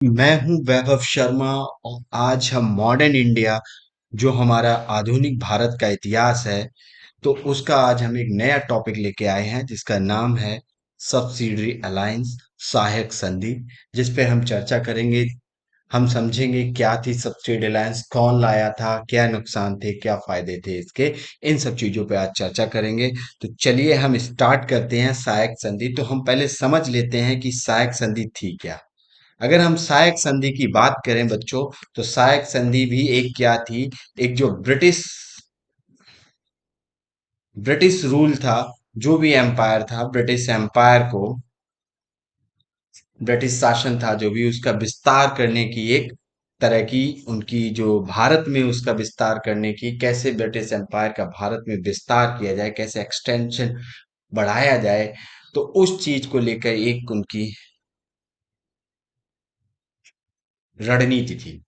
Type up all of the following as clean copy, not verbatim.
मैं हूं वैभव शर्मा और आज हम मॉडर्न इंडिया जो हमारा आधुनिक भारत का इतिहास है तो उसका आज हम एक नया टॉपिक लेके आए हैं जिसका नाम है सब्सिडरी अलायंस सहायक संधि जिस पे हम चर्चा करेंगे। हम समझेंगे क्या थी सब्सिडी अलायंस, कौन लाया था, क्या नुकसान थे, क्या फायदे थे इसके। इन सब चीजों पे आज चर्चा करेंगे। तो चलिए हम स्टार्ट करते हैं सहायक संधि। तो हम पहले समझ लेते हैं कि सहायक संधि थी क्या। अगर हम सहायक संधि की बात करें बच्चों, तो सहायक संधि भी एक क्या थी, एक जो ब्रिटिश ब्रिटिश रूल था, जो भी एम्पायर था, ब्रिटिश एम्पायर को, ब्रिटिश शासन था जो भी, उसका विस्तार करने की एक तरह की उनकी जो भारत में उसका विस्तार करने की, कैसे ब्रिटिश एम्पायर का भारत में विस्तार किया जाए, कैसे एक्सटेंशन बढ़ाया जाए, तो उस चीज को लेकर एक उनकी रणनीति थी,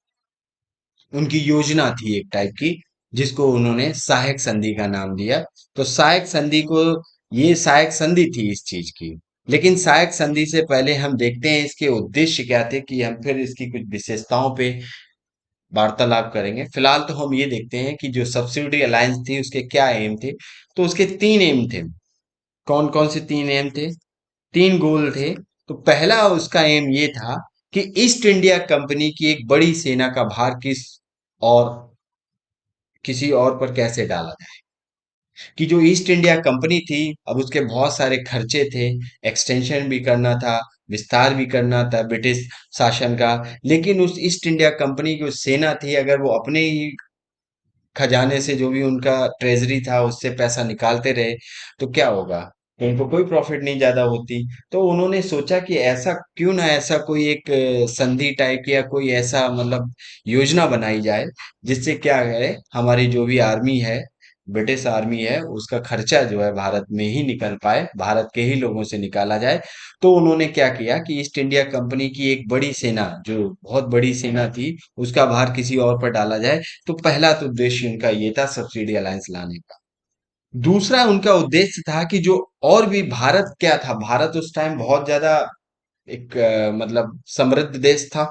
उनकी योजना थी एक टाइप की, जिसको उन्होंने सहायक संधि का नाम दिया। तो सहायक संधि को, ये सहायक संधि थी इस चीज की। लेकिन सहायक संधि से पहले हम देखते हैं इसके उद्देश्य क्या थे, कि हम फिर इसकी कुछ विशेषताओं पे वार्तालाप करेंगे। फिलहाल तो हम ये देखते हैं कि जो सब्सिडी अलायंस थी उसके क्या एम थे। तो उसके तीन एम थे। कौन कौन से तीन एम थे, तीन गोल थे। तो पहला उसका एम ये था कि ईस्ट इंडिया कंपनी की एक बड़ी सेना का भार और किसी और पर कैसे डाला जाए। कि जो ईस्ट इंडिया कंपनी थी, अब उसके बहुत सारे खर्चे थे, एक्सटेंशन भी करना था, विस्तार भी करना था ब्रिटिश शासन का। लेकिन उस ईस्ट इंडिया कंपनी की जो सेना थी, अगर वो अपने ही खजाने से, जो भी उनका ट्रेजरी था, उससे पैसा निकालते रहे, तो क्या होगा, उनको कोई प्रॉफिट नहीं ज्यादा होती। तो उन्होंने सोचा कि ऐसा क्यों ना, ऐसा कोई एक संधि टाइप या कोई ऐसा मतलब योजना बनाई जाए, जिससे क्या है, हमारी जो भी आर्मी है, ब्रिटिश आर्मी है, उसका खर्चा जो है भारत में ही निकल पाए, भारत के ही लोगों से निकाला जाए। तो उन्होंने क्या किया कि ईस्ट इंडिया कंपनी की एक बड़ी सेना, जो बहुत बड़ी सेना थी, उसका भार किसी और पर डाला जाए। तो पहला तो उद्देश्य उनका ये था सब्सिडी अलायंस लाने का। दूसरा उनका उद्देश्य था कि जो और भी, भारत क्या था, भारत उस टाइम बहुत ज्यादा एक मतलब समृद्ध देश था,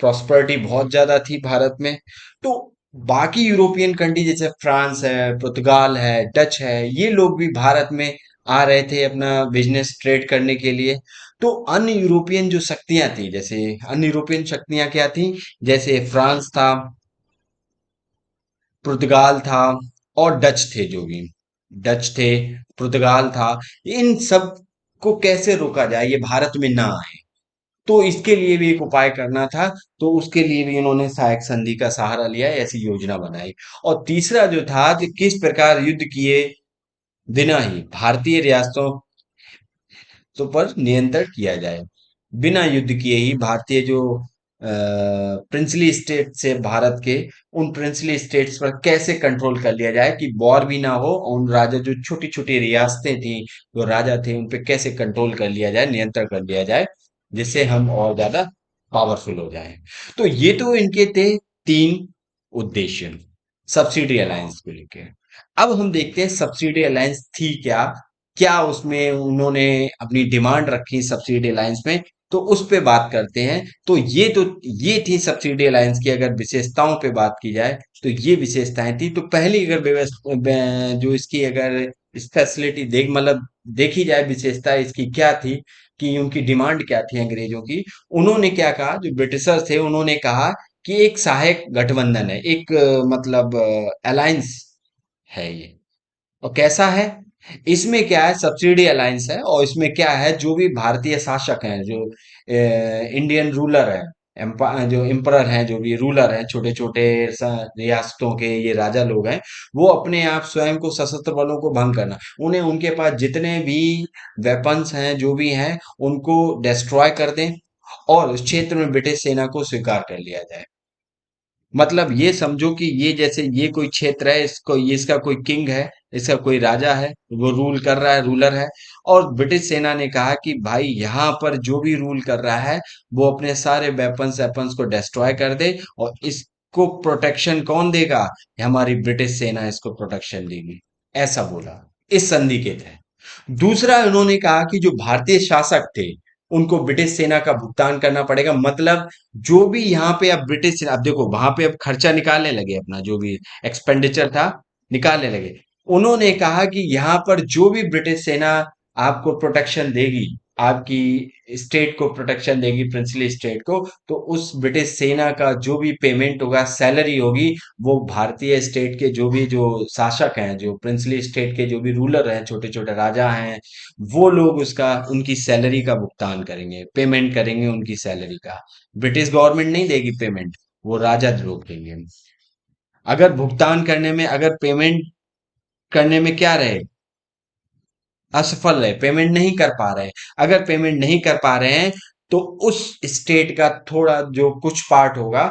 प्रॉस्पेरिटी बहुत ज्यादा थी भारत में। तो बाकी यूरोपियन कंट्री जैसे फ्रांस है, पुर्तगाल है, डच है, ये लोग भी भारत में आ रहे थे अपना बिजनेस ट्रेड करने के लिए। तो अन्य यूरोपियन जो शक्तियां थी, जैसे अन्य यूरोपियन शक्तियां क्या थी, जैसे फ्रांस था, पुर्तगाल था और डच थे, जो भी डच थे, पुर्तगाल था, इन सब को कैसे रोका जाए, ये भारत में ना आए। तो इसके लिए भी एक उपाय करना था। तो उसके लिए भी उन्होंने सहायक संधि का सहारा लिया, ऐसी योजना बनाई। और तीसरा जो था कि किस प्रकार युद्ध किए बिना ही भारतीय रियासतों तो पर नियंत्रण किया जाए, बिना युद्ध किए ही भारतीय जो प्रिंसली स्टेट से भारत के, उन प्रिंसली स्टेट्स पर कैसे कंट्रोल कर लिया जाए कि वॉर भी ना हो, और उन राजा जो छोटी छोटी रियासतें थी, जो राजा थे, उन पे कैसे कंट्रोल कर लिया जाए, नियंत्रण कर लिया जाए, जिससे हम और ज्यादा पावरफुल हो जाएं। तो ये तो इनके थे तीन उद्देश्य सब्सिडी अलायंस को लेके। अब हम देखते हैं सब्सिडी अलायंस थी क्या, क्या उसमें उन्होंने अपनी डिमांड रखी सब्सिडी अलायंस में, तो उस पे बात करते हैं। तो ये थी सब्सिडी अलायंस की, अगर विशेषताओं पे बात की जाए तो ये विशेषताएं थी। तो पहली अगर जो इसकी अगर स्पेशलिटी मतलब देखी जाए, विशेषता इसकी क्या थी, कि उनकी डिमांड क्या थी अंग्रेजों की। उन्होंने क्या कहा, जो ब्रिटिशर्स थे, उन्होंने कहा कि एक सहायक गठबंधन है, एक मतलब अलायंस है ये। और कैसा है, इसमें क्या है, सब्सिडी अलायंस है, और इसमें क्या है, जो भी भारतीय शासक हैं, जो इंडियन रूलर है, जो एम्परर हैं, जो भी रूलर हैं, छोटे छोटे रियासतों के ये राजा लोग हैं, वो अपने आप स्वयं को, सशस्त्र बलों को भंग करना, उन्हें उनके पास जितने भी वेपन्स हैं, जो भी हैं, उनको डिस्ट्रॉय कर दें, और उस क्षेत्र में ब्रिटिश सेना को स्वीकार कर लिया जाए। मतलब ये समझो कि ये जैसे ये कोई क्षेत्र है, इसको, ये इसका कोई किंग है, इसका कोई राजा है, वो रूल कर रहा है, रूलर है। और ब्रिटिश सेना ने कहा कि भाई यहाँ पर जो भी रूल कर रहा है, वो अपने सारे वेपन्स वेपन्स को डिस्ट्रॉय कर दे, और इसको प्रोटेक्शन कौन देगा, हमारी ब्रिटिश सेना इसको प्रोटेक्शन देगी, ऐसा बोला इस संधि के तहत। दूसरा उन्होंने कहा कि जो भारतीय शासक थे, उनको ब्रिटिश सेना का भुगतान करना पड़ेगा। मतलब जो भी यहाँ पे अब ब्रिटिश सेना, अब देखो वहां पे अब खर्चा निकालने लगे, अपना जो भी एक्सपेंडिचर था निकालने लगे। उन्होंने कहा कि यहाँ पर जो भी ब्रिटिश सेना आपको प्रोटेक्शन देगी, आपकी स्टेट को प्रोटेक्शन देगी, प्रिंसली स्टेट को, तो उस ब्रिटिश सेना का जो भी पेमेंट होगा, सैलरी होगी, वो भारतीय स्टेट के जो भी जो शासक हैं, जो प्रिंसली स्टेट के जो भी रूलर हैं, छोटे छोटे राजा हैं, वो लोग उसका उनकी सैलरी का भुगतान करेंगे, पेमेंट करेंगे उनकी सैलरी का। ब्रिटिश गवर्नमेंट नहीं देगी पेमेंट, वो राजा लोग देंगे। अगर भुगतान करने में, अगर पेमेंट करने में क्या रहे, असफल रहे, पेमेंट नहीं कर पा रहे हैं, अगर पेमेंट नहीं कर पा रहे हैं, तो उस स्टेट का थोड़ा जो कुछ पार्ट होगा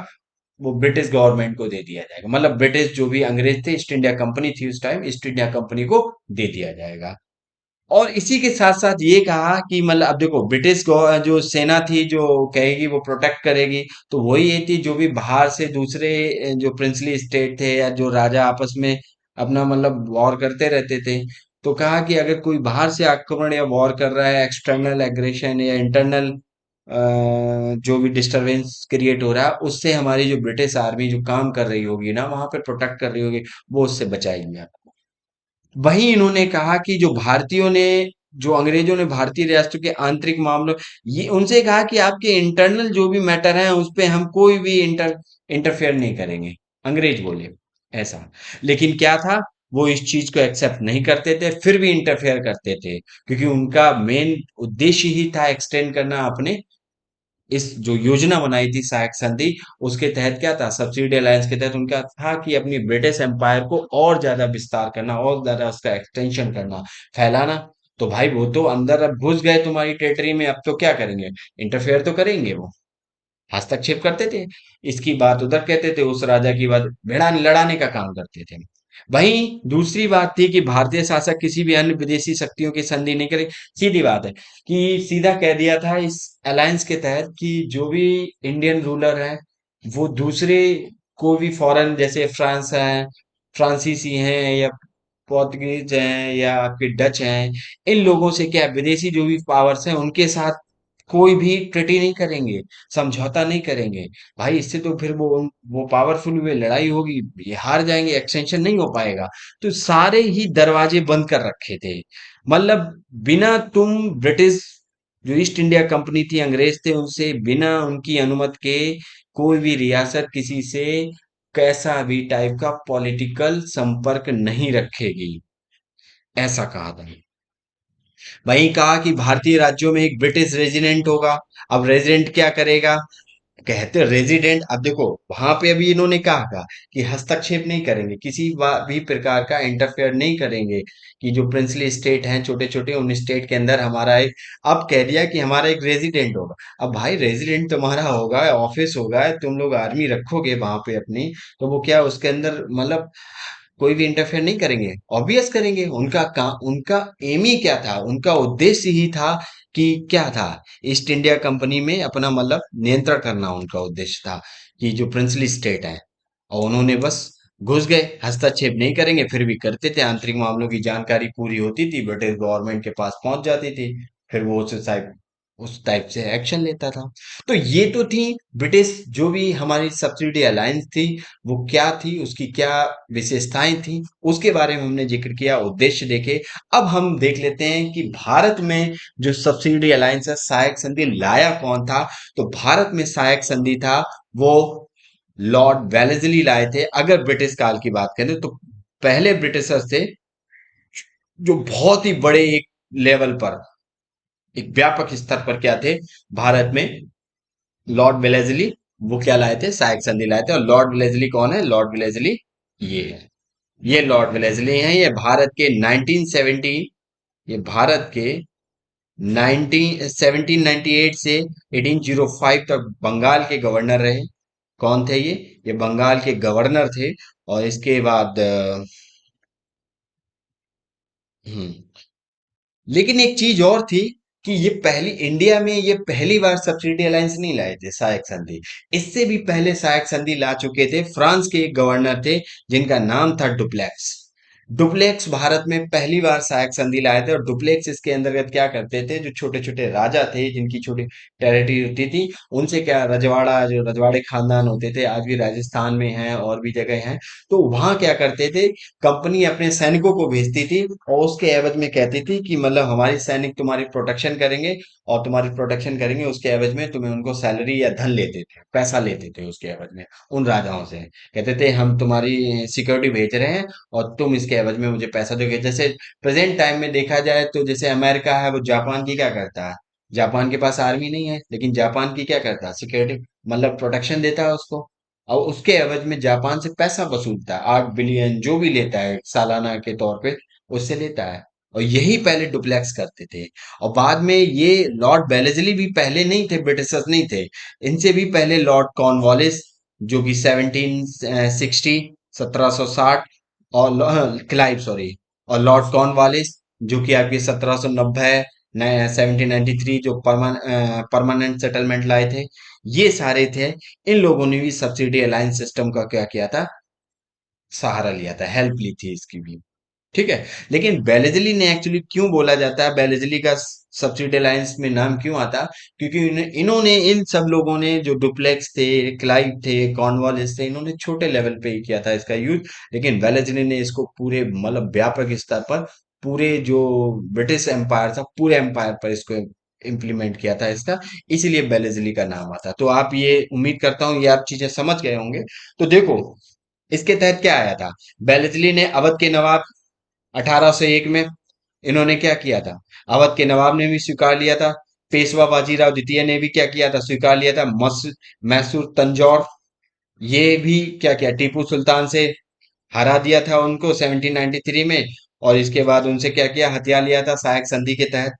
वो ब्रिटिश गवर्नमेंट को दे दिया जाएगा। मतलब ब्रिटिश जो भी अंग्रेज थे, ईस्ट इंडिया कंपनी थी उस टाइम, ईस्ट इंडिया कंपनी को दे दिया जाएगा। और इसी के साथ साथ ये कहा कि मतलब अब देखो ब्रिटिश जो सेना थी जो कहेगी वो प्रोटेक्ट करेगी, तो वही ये थी जो भी बाहर से दूसरे जो प्रिंसली स्टेट थे या जो राजा आपस में अपना मतलब वॉर करते रहते थे, तो कहा कि अगर कोई बाहर से आक्रमण या वॉर कर रहा है, एक्सटर्नल एग्रेशन या इंटरनल जो भी डिस्टरबेंस क्रिएट हो रहा है, उससे हमारी जो ब्रिटिश आर्मी जो काम कर रही होगी ना वहां पे प्रोटेक्ट कर रही होगी, वो उससे बचाएगी। वहीं इन्होंने कहा कि जो भारतीयों ने, जो अंग्रेजों ने भारतीय रियासतों के आंतरिक मामलों, ये उनसे कहा कि आपके इंटरनल जो भी मैटर है उस पे हम कोई भी इंटरफेयर नहीं करेंगे, अंग्रेज बोले ऐसा। लेकिन क्या था, वो इस चीज को एक्सेप्ट नहीं करते थे, फिर भी इंटरफेयर करते थे, क्योंकि उनका मेन उद्देश्य ही था एक्सटेंड करना अपने इस जो योजना बनाई थी सहायक संधि, उसके तहत क्या था, सब्सिडी अलायंस के तहत उनका था कि अपनी ब्रिटिश एम्पायर को और ज्यादा विस्तार करना, और ज्यादा उसका एक्सटेंशन करना, फैलाना। तो भाई वो तो अंदर अब घुस गए तुम्हारी टेरिटरी में, अब तो क्या करेंगे, इंटरफेयर तो करेंगे वो, हस्तक्षेप करते थे, इसकी बात उधर कहते थे, उस राजा की बात भिड़ा लड़ाने का काम करते थे। वहीं दूसरी बात थी कि भारतीय शासक किसी भी अन्य विदेशी शक्तियों की संधि नहीं करे। सीधी बात है कि सीधा कह दिया था इस अलायंस के तहत कि जो भी इंडियन रूलर है वो दूसरे कोई भी फॉरेन, जैसे फ्रांस है, फ्रांसीसी हैं या पोर्तुगीज हैं या आपके डच हैं, इन लोगों से क्या विदेशी जो भी पावर्स हैं उनके साथ कोई भी ट्रीटी नहीं करेंगे, समझौता नहीं करेंगे। भाई इससे तो फिर वो पावरफुल हुए, लड़ाई होगी, ये हार जाएंगे, एक्सटेंशन नहीं हो पाएगा। तो सारे ही दरवाजे बंद कर रखे थे। मतलब बिना तुम ब्रिटिश जो ईस्ट इंडिया कंपनी थी, अंग्रेज थे, उनसे बिना उनकी अनुमति के कोई भी रियासत किसी से कैसा भी टाइप का पॉलिटिकल संपर्क नहीं रखेगी, ऐसा कहा था। वहीं कहा कि भारतीय राज्यों में एक ब्रिटिश रेजिडेंट होगा। अब रेजिडेंट क्या करेगा, कहते रेजिडेंट, अब देखो वहां पे अभी इन्होंने कहा कि हस्तक्षेप नहीं करेंगे, किसी भी प्रकार का इंटरफेयर नहीं करेंगे, कि जो प्रिंसली स्टेट हैं छोटे छोटे, उन स्टेट के अंदर हमारा एक, अब कह दिया कि हमारा एक रेजिडेंट होगा। अब भाई रेजिडेंट तुम्हारा होगा, ऑफिस होगा, तुम लोग आर्मी रखोगे वहां पे अपनी, तो वो क्या उसके अंदर मतलब कोई भी इंटरफेयर नहीं करेंगे, ऑब्वियस करेंगे। उनका काम, उनका एम ही क्या था, उनका उद्देश्य ही था कि क्या था, ईस्ट इंडिया कंपनी में अपना मतलब नियंत्रण करना उनका उद्देश्य था, कि जो प्रिंसली स्टेट है, और उन्होंने बस घुस गए, हस्तक्षेप नहीं करेंगे, फिर भी करते थे, आंतरिक मामलों की जानकारी पूरी होती थी, ब्रिटिश गवर्नमेंट के पास पहुंच जाती थी, फिर वो उस टाइप से एक्शन लेता था। तो ये तो थी ब्रिटिश जो भी हमारी सब्सिडी अलायंस थी, वो क्या थी, उसकी क्या विशेषताएं थी, उसके बारे में हमने जिक्र किया, उद्देश्य देखे। अब हम देख लेते हैं कि भारत में जो सब्सिडी अलायंस है, सहायक संधि लाया कौन था। तो भारत में सहायक संधि था वो लॉर्ड वेलेस्ली लाए थे। अगर ब्रिटिश काल की बात करें तो पहले ब्रिटिशर्स थे जो बहुत ही बड़े एक लेवल पर, एक व्यापक स्तर पर क्या थे भारत में, लॉर्ड वेलेस्ली, वो क्या लाए थे, सहायक संधि लाए थे। और लॉर्ड वेलेस्ली कौन है, लॉर्ड वेलेस्ली ये है, ये लॉर्ड वेलेस्ली हैं, ये भारत के 1970, ये भारत के 19 1798 से 1805 तक बंगाल के गवर्नर रहे। कौन थे ये बंगाल के गवर्नर थे। और इसके बाद हम्म लेकिन एक चीज और थी कि ये पहली इंडिया में ये पहली बार सब्सिडी अलायंस नहीं लाए थे, सहायक संधि। इससे भी पहले सहायक संधि ला चुके थे, फ्रांस के एक गवर्नर थे जिनका नाम था डुप्लेक्स। डुप्लेक्स भारत में पहली बार सहायक संधि लाए थे, और डुप्लेक्स इसके अंतर्गत क्या करते थे, जो छोटे छोटे राजा थे जिनकी छोटी टेरिटरी होती थी, उनसे क्या रजवाड़ा, जो रजवाड़े खानदान होते थे, आज भी राजस्थान में हैं और भी जगह हैं, तो वहां क्या करते थे, कंपनी अपने सैनिकों को भेजती थी और उसके एवज में कहती थी कि मतलब हमारे सैनिक तुम्हारी प्रोटेक्शन करेंगे, और तुम्हारी प्रोटेक्शन करेंगे उसके एवज में तुम्हें उनको सैलरी या धन लेते थे, पैसा लेते थे उसके एवज में, उन राजाओं से कहते थे हम तुम्हारी सिक्योरिटी भेज रहे हैं और तुम इसके एवज में मुझे पैसा दोगे। जैसे प्रेजेंट टाइम में देखा जाए तो जैसे अमेरिका है, वो जापान की क्या करता है, जापान के पास आर्मी नहीं है लेकिन जापान की क्या करता है, सिक्योरिटी मतलब प्रोटेक्शन देता है उसको, और उसके एवज में जापान से पैसा वसूलता है, 8 बिलियन जो भी लेता है सालाना के तौर पे उससे लेता है। और यही पहले डुप्लेक्स करते थे। और बाद में ये लॉर्ड बेलेजली भी पहले नहीं थे, ब्रिटिशर्स नहीं थे, इनसे भी पहले लॉर्ड कॉर्नवालिस, जो कि 1760, 1760, और क्लाइव सॉरी, और लॉर्ड कॉर्नवालिस जो कि आपके 1790, 1793 जो परमानेंट सेटलमेंट लाए थे, ये सारे थे। इन लोगों ने भी सब्सिडी अलायंस सिस्टम का क्या किया था, सहारा लिया था, हेल्प ली थी इसकी भी। ठीक है। लेकिन बेलेजली ने एक्चुअली क्यों बोला जाता है, बेलेजली का सब्सिडी अलायंस में नाम क्यों आता, क्योंकि इन्होंने इन सब लोगों ने जो डुप्लेक्स थे, क्लाइव थे, कॉर्नवालिस थे, इन्होंने छोटे लेवल पे ही किया था इसका यूज। लेकिन बेलेजली ने इसको पूरे मतलब व्यापक स्तर पर, पूरे जो ब्रिटिश एम्पायर था पूरे एम्पायर पर इसको इम्प्लीमेंट किया था इसका, इसीलिए बेलेजली का नाम आता। तो आप ये उम्मीद करता हूँ ये आप चीजें समझ गए होंगे। तो देखो इसके तहत क्या आया था, बेलेजली ने अवध के नवाब 1801 में इन्होंने क्या किया था, अवध के नवाब ने भी स्वीकार लिया था। पेशवा बाजीराव द्वितीय ने भी क्या किया था, स्वीकार लिया था। मैसूर तंजौर, ये भी क्या किया, टीपू सुल्तान से हरा दिया था उनको 1793 में। और इसके बाद उनसे क्या किया, हथिया लिया था सहायक संधि के तहत,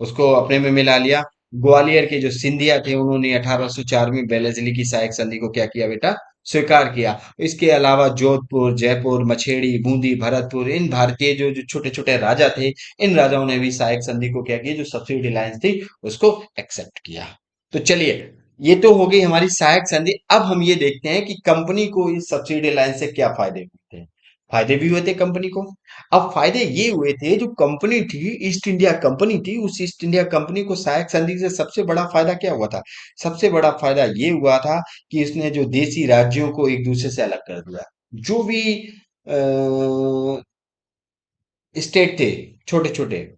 उसको अपने में मिला लिया। ग्वालियर के जो सिंधिया थे उन्होंने 1804 में बेलेजली की सहायक संधि को क्या किया बेटा, स्वीकार किया। इसके अलावा जोधपुर, जयपुर, मछेड़ी, बूंदी, भरतपुर, इन भारतीय जो जो छोटे छोटे राजा थे, इन राजाओं ने भी सहायक संधि को क्या किया, जो सब्सिडी लाइन्स थी उसको एक्सेप्ट किया। तो चलिए, ये तो हो गई हमारी सहायक संधि। अब हम ये देखते हैं कि कंपनी को इस सब्सिडी लाइन से क्या फायदे हुए थे। फायदे भी हुए थे कंपनी को। अब फायदे ये हुए थे, जो कंपनी थी, ईस्ट इंडिया कंपनी थी, उस ईस्ट इंडिया कंपनी को सहायक संधि से सबसे बड़ा फायदा क्या हुआ था, सबसे बड़ा फायदा ये हुआ था कि इसने जो देसी राज्यों को एक दूसरे से अलग कर दिया। जो भी स्टेट थे, छोटे छोटे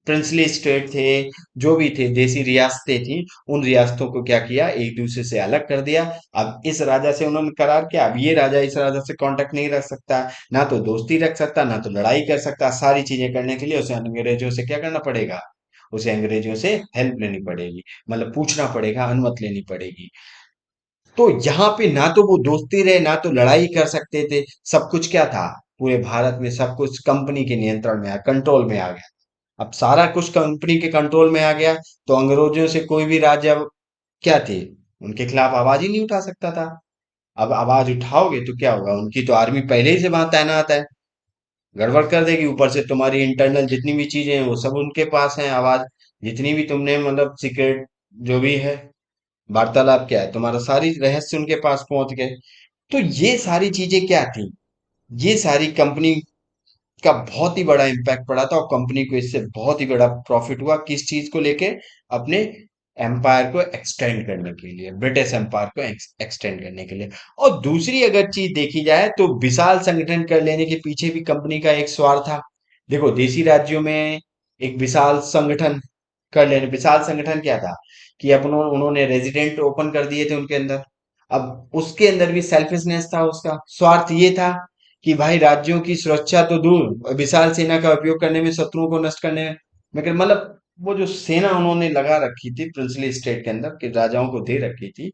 प्रिंसली स्टेट थे, जो भी थे देसी रियासतें थी, उन रियासतों को क्या किया, एक दूसरे से अलग कर दिया। अब इस राजा से उन्होंने करार किया, अब ये राजा इस राजा से कांटेक्ट नहीं रख सकता, ना तो दोस्ती रख सकता, ना तो लड़ाई कर सकता। सारी चीजें करने के लिए उसे अंग्रेजों से क्या करना पड़ेगा, उसे अंग्रेजों से हेल्प लेनी पड़ेगी, मतलब पूछना पड़ेगा, अनुमति लेनी पड़ेगी। तो यहाँ पे ना तो वो दोस्ती रहे, ना तो लड़ाई कर सकते थे। सब कुछ क्या था, पूरे भारत में सब कुछ कंपनी के नियंत्रण में आ, कंट्रोल में आ गया। अब सारा कुछ कंपनी के कंट्रोल में आ गया, तो अंग्रेजों से कोई भी राज्य अब क्या थे, उनके खिलाफ आवाज ही नहीं उठा सकता था। अब आवाज उठाओगे तो क्या होगा, उनकी तो आर्मी पहले ही से वहां तैनात है, गड़बड़ कर देगी। ऊपर से तुम्हारी इंटरनल जितनी भी चीजें हैं वो सब उनके पास है, आवाज जितनी भी तुमने मतलब सीक्रेट जो भी है, वार्तालाप क्या है तुम्हारा, सारी रहस्य उनके पास पहुंच गए। तो ये सारी चीजें क्या थी, ये सारी कंपनी का बहुत ही बड़ा इम्पैक्ट पड़ा था, और कंपनी को इससे बहुत ही बड़ा प्रॉफिट हुआ। किस चीज को लेके, अपने एम्पायर को एक्सटेंड करने के लिए, ब्रिटिश एम्पायर को एक्सटेंड करने के लिए। और दूसरी अगर चीज देखी जाए तो विशाल संगठन कर लेने के पीछे भी कंपनी का एक स्वार्थ था। देखो देसी राज्यों में एक विशाल संगठन कर लेने, विशाल संगठन क्या था कि अपनों उन्होंने रेजिडेंट ओपन कर दिए थे उनके अंदर। अब उसके अंदर भी सेल्फिशनेस था, उसका स्वार्थ ये था कि भाई राज्यों की सुरक्षा तो दूर, विशाल सेना का उपयोग करने में, शत्रुओं को नष्ट करने में, मगर मतलब वो जो सेना उन्होंने लगा रखी थी प्रिंसली स्टेट के अंदर, कि राजाओं को दे रखी थी,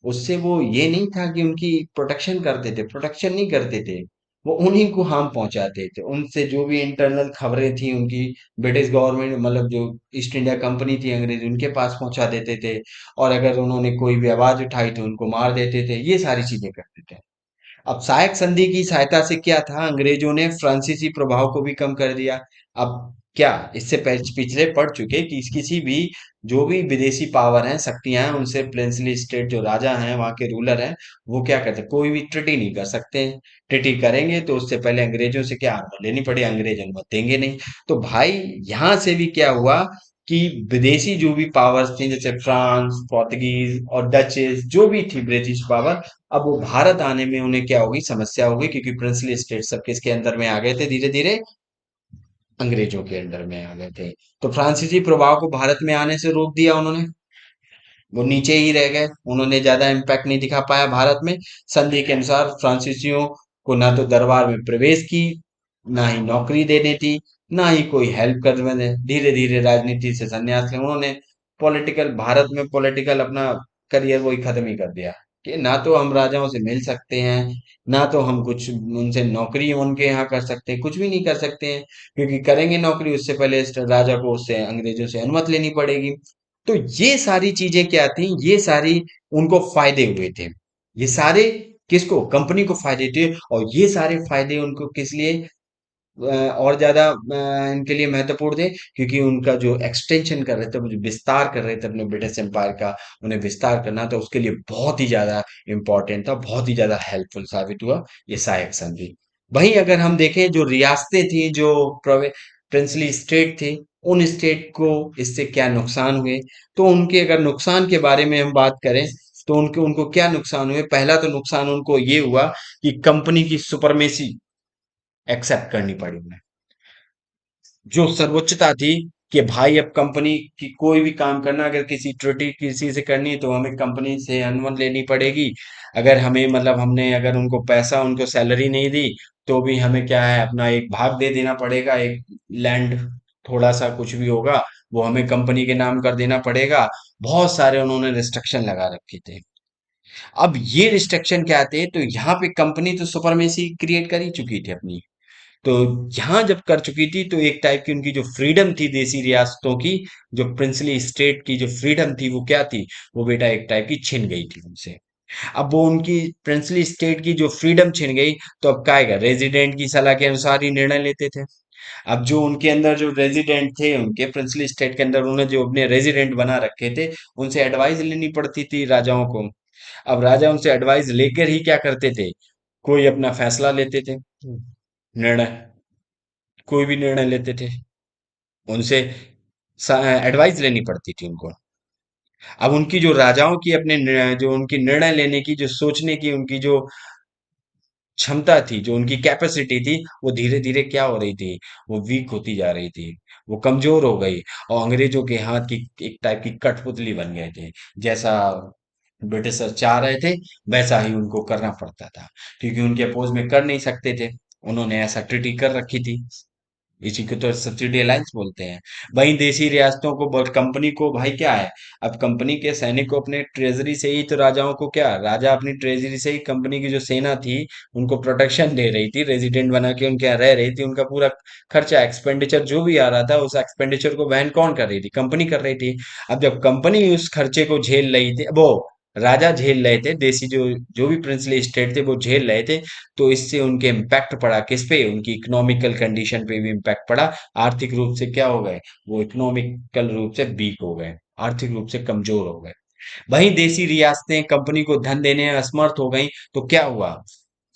उससे वो ये नहीं था कि उनकी प्रोटेक्शन करते थे, प्रोटेक्शन नहीं करते थे, वो उन्हीं को हार्म पहुंचाते थे। उनसे जो भी इंटरनल खबरें थी उनकी, ब्रिटिश गवर्नमेंट मतलब जो ईस्ट इंडिया कंपनी थी अंग्रेज, उनके पास पहुंचा देते थे। और अगर उन्होंने कोई भी आवाज उठाई तो उनको मार देते थे, ये सारी चीजें करते थे। अब सहायक संधि की सहायता से क्या था, अंग्रेजों ने फ्रांसीसी प्रभाव को भी कम कर दिया। अब क्या इससे पिछले पढ़ चुके कि किसी भी जो भी विदेशी पावर हैं, शक्तियां हैं, उनसे प्रिंसली स्टेट जो राजा हैं, वहां के रूलर हैं, वो क्या करते हैं, कोई भी ट्रिटी नहीं कर सकते हैं। ट्रिटी करेंगे तो उससे पहले अंग्रेजों से क्या अनुमति लेनी पड़े, अंग्रेज अनुमति देंगे नहीं। तो भाई यहां से भी क्या हुआ कि विदेशी जो भी पावर्स थी, जैसे फ्रांस, पोर्तुगीज और डचेस, जो भी थी ब्रिटिश पावर, अब वो भारत आने में उन्हें क्या होगी, समस्या होगी, क्योंकि प्रिंसली स्टेट सब किसके अंदर में आ गए थे, धीरे धीरे अंग्रेजों के अंडर में आ गए थे। तो फ्रांसीसी प्रभाव को भारत में आने से रोक दिया उन्होंने, वो नीचे ही रह गए, उन्होंने ज्यादा इम्पैक्ट नहीं दिखा पाया भारत में। संधि के अनुसार फ्रांसीसियों को ना तो दरबार में प्रवेश की, ना ही नौकरी देने थी, ना ही कोई हेल्प करने। धीरे धीरे राजनीति से संन्यास लिया उन्होंने, पॉलिटिकल भारत में पॉलिटिकल अपना करियर वही खत्म ही कर दिया कि ना तो हम राजाओं से मिल सकते हैं, ना तो हम कुछ उनसे नौकरी उनके यहाँ कर सकते हैं, कुछ भी नहीं कर सकते हैं, क्योंकि करेंगे नौकरी उससे पहले राजा को उससे अंग्रेजों से अनुमति लेनी पड़ेगी। तो ये सारी चीजें क्या थी, ये सारी उनको फायदे हुए थे, ये सारे किसको, कंपनी को फायदे थे। और ये सारे फायदे उनको किस लिए और ज्यादा इनके लिए महत्वपूर्ण थे, क्योंकि उनका जो एक्सटेंशन कर रहे थे, वो जो विस्तार कर रहे थे अपने ब्रिटिश एम्पायर का, उन्हें विस्तार करना था, उसके लिए बहुत ही ज्यादा इंपॉर्टेंट था, बहुत ही ज्यादा हेल्पफुल साबित हुआ ये सहायक संधि। वहीं अगर हम देखें जो रियासतें थी, जो प्रिंसली स्टेट थे, उन स्टेट को इससे क्या नुकसान हुए, तो उनके अगर नुकसान के बारे में हम बात करें, तो उनके उनको क्या नुकसान हुए। पहला तो नुकसान उनको ये हुआ कि कंपनी की सुपरमेसी एक्सेप्ट करनी पड़ी उन्हें, जो सर्वोच्चता थी कि भाई अब कंपनी की कोई भी काम करना, अगर किसी त्रुटि किसी से करनी है तो हमें कंपनी से अनुमति लेनी पड़ेगी। अगर हमें मतलब हमने अगर उनको पैसा, उनको सैलरी नहीं दी, तो भी हमें क्या है, अपना एक भाग दे देना पड़ेगा, एक लैंड, थोड़ा सा कुछ भी होगा वो हमें कंपनी के नाम कर देना पड़ेगा। बहुत सारे उन्होंने रिस्ट्रिक्शन लगा रखे थे। अब ये रिस्ट्रिक्शन क्या थे, तो यहाँ पे कंपनी तो सुपरमेसी क्रिएट कर ही चुकी थी अपनी। तो यहाँ जब कर चुकी थी, तो एक टाइप की उनकी जो फ्रीडम थी देसी रियासतों की, जो प्रिंसली स्टेट की जो फ्रीडम थी, वो क्या थी, वो बेटा एक टाइप की छिन गई थी उनसे। अब वो उनकी प्रिंसली स्टेट की जो फ्रीडम छिन गई, तो अब क्या आएगा, रेजिडेंट की सलाह के अनुसार ही निर्णय लेते थे। अब जो उनके अंदर जो रेजिडेंट थे, उनके प्रिंसली स्टेट के अंदर उन्होंने जो अपने रेजिडेंट बना रखे थे, उनसे एडवाइस लेनी पड़ती थी राजाओं को। अब राजा उनसे एडवाइस लेकर ही क्या करते थे, कोई अपना फैसला लेते थे, निर्णय, कोई भी निर्णय लेते थे, उनसे एडवाइस लेनी पड़ती थी उनको। अब उनकी जो राजाओं की अपने जो उनकी निर्णय लेने की, जो सोचने की उनकी जो क्षमता थी, जो उनकी कैपेसिटी थी, वो धीरे धीरे क्या हो रही थी, वो वीक होती जा रही थी, वो कमजोर हो गई, और अंग्रेजों के हाथ की एक टाइप की कठपुतली बन गए थे। जैसा ब्रिटिशर चाह रहे थे, वैसा ही उनको करना पड़ता था, क्योंकि उनके अपोज में कर नहीं सकते थे, उन्होंने ऐसा ट्रीटी कर रखी थी। इसी को तो सब्सिडी अलायंस बोलते हैं। वहीं देसी रियासतों को कंपनी को भाई क्या है, अब कंपनी के सैनिक को अपने ट्रेजरी से ही, तो राजाओं को क्या, राजा अपनी ट्रेजरी से ही कंपनी की जो सेना थी उनको प्रोटेक्शन दे रही थी, रेजिडेंट बना के उनके यहाँ रह रही थी, उनका पूरा खर्चा एक्सपेंडिचर जो भी आ रहा था, उस एक्सपेंडिचर को वहन कौन कर रही थी, कंपनी कर रही थी। अब जब कंपनी उस खर्चे को झेल रही थी, वो राजा झेल रहे थे, देसी जो जो भी प्रिंसली स्टेट थे वो झेल रहे थे, तो इससे उनके इम्पैक्ट पड़ा किस पे, उनकी इकोनॉमिकल कंडीशन पे भी इम्पैक्ट पड़ा। आर्थिक रूप से क्या हो गए, वो इकोनॉमिकल रूप से वीक हो गए, आर्थिक रूप से कमजोर हो गए। वहीं देसी रियासतें कंपनी को धन देने में असमर्थ हो गई, तो क्या हुआ,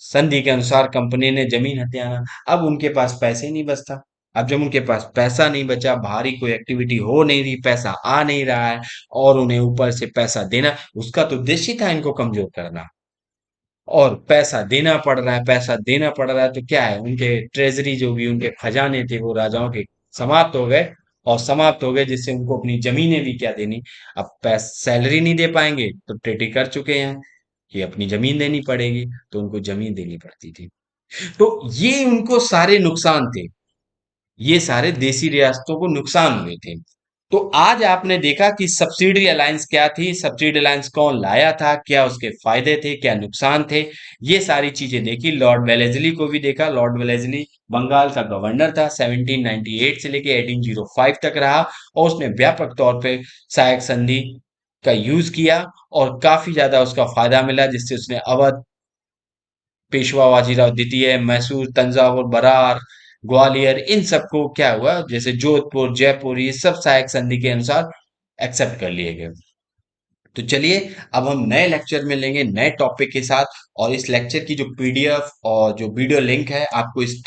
संधि के अनुसार कंपनी ने जमीन हथियाना, अब उनके पास पैसे ही नहीं बचता। अब जब उनके पास पैसा नहीं बचा, बाहरी कोई एक्टिविटी हो नहीं रही, पैसा आ नहीं रहा है, और उन्हें ऊपर से पैसा देना, उसका तो उद्देश्य ही था इनको कमजोर करना, और पैसा देना पड़ रहा है, पैसा देना पड़ रहा है, तो क्या है, उनके ट्रेजरी जो भी उनके खजाने थे वो राजाओं के समाप्त हो गए, और समाप्त हो गए जिससे उनको अपनी जमीनें भी क्या देनी, अब पैस सैलरी नहीं दे पाएंगे तो टेटी कर चुके हैं कि अपनी जमीन देनी पड़ेगी, तो उनको जमीन देनी पड़ती थी। तो ये उनको सारे नुकसान थे, ये सारे देसी रियासतों को नुकसान हुए थे। तो आज आपने देखा कि सब्सिडी अलायंस क्या थी, सब्सिडी अलायंस कौन लाया था, क्या उसके फायदे थे, क्या नुकसान थे, ये सारी चीजें देखी। लॉर्ड वेलेस्ली को भी देखा, लॉर्ड वेलेस्ली बंगाल का गवर्नर था, 1798 से लेके 1805 तक रहा, और उसने व्यापक तौर पे सहायक संधि का यूज किया, और काफी ज्यादा उसका फायदा मिला, जिससे उसने अवध, पेशवा बाजीराव द्वितीय, मैसूर, तंजावुर, बरार, ग्वालियर, इन सबको क्या हुआ, जैसे जोधपुर, जयपुर, ये सब सहायक संधि के अनुसार एक्सेप्ट कर लिए गए। तो चलिए, अब हम नए लेक्चर में लेंगे नए टॉपिक के साथ, और इस लेक्चर की जो पीडीएफ और जो वीडियो लिंक है आपको इस